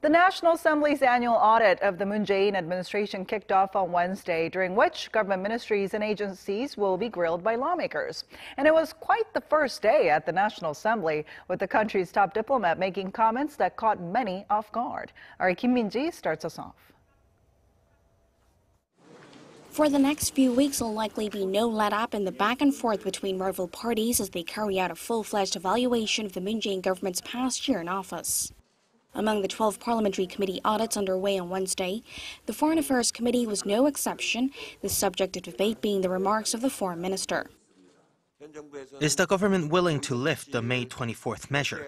The National Assembly's annual audit of the Moon Jae-in administration kicked off on Wednesday, during which government ministries and agencies will be grilled by lawmakers. And it was quite the first day at the National Assembly, with the country's top diplomat making comments that caught many off guard. Our Kim Min-ji starts us off. For the next few weeks, there'll likely be no let-up in the back and forth between rival parties as they carry out a full-fledged evaluation of the Moon Jae-in government's past year in office. Among the 12 parliamentary committee audits underway on Wednesday, the Foreign Affairs Committee was no exception, the subject of debate being the remarks of the foreign minister. Is the government willing to lift the May 24th measure?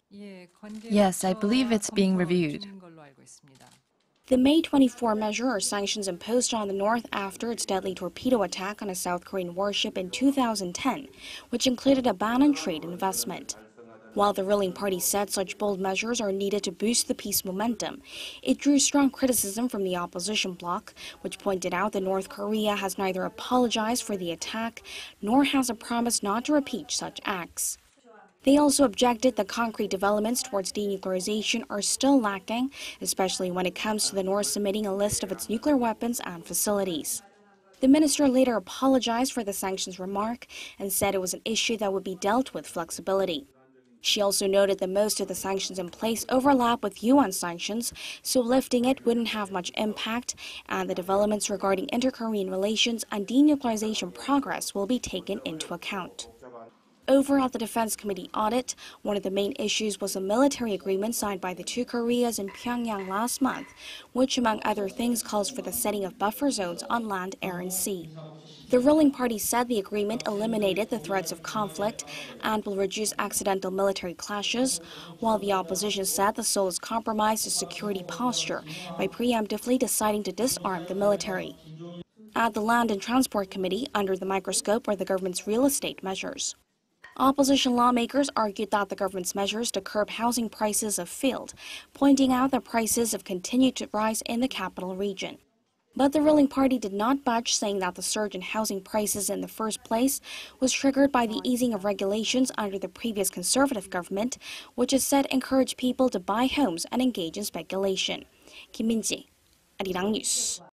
Yes, I believe it's being reviewed. The May 24 measure are sanctions imposed on the North after its deadly torpedo attack on a South Korean warship in 2010, which included a ban on trade and investment. While the ruling party said such bold measures are needed to boost the peace momentum, it drew strong criticism from the opposition bloc, which pointed out that North Korea has neither apologized for the attack nor has a promise not to repeat such acts. They also objected that concrete developments towards denuclearization are still lacking, especially when it comes to the North submitting a list of its nuclear weapons and facilities. The minister later apologized for the sanctions remark and said it was an issue that would be dealt with flexibility. She also noted that most of the sanctions in place overlap with UN sanctions, so lifting it wouldn't have much impact, and the developments regarding inter-Korean relations and denuclearization progress will be taken into account. Over at the Defense Committee audit, one of the main issues was a military agreement signed by the two Koreas in Pyongyang last month, which among other things calls for the setting of buffer zones on land, air and sea. The ruling party said the agreement eliminated the threats of conflict and will reduce accidental military clashes, while the opposition said the Seoul compromised its security posture by preemptively deciding to disarm the military. At the Land and Transport Committee, under the microscope were the government's real estate measures. Opposition lawmakers argued that the government's measures to curb housing prices have failed, pointing out that prices have continued to rise in the capital region. But the ruling party did not budge, saying that the surge in housing prices in the first place was triggered by the easing of regulations under the previous conservative government, which is said to encourage people to buy homes and engage in speculation. Kim Min-ji, Arirang News.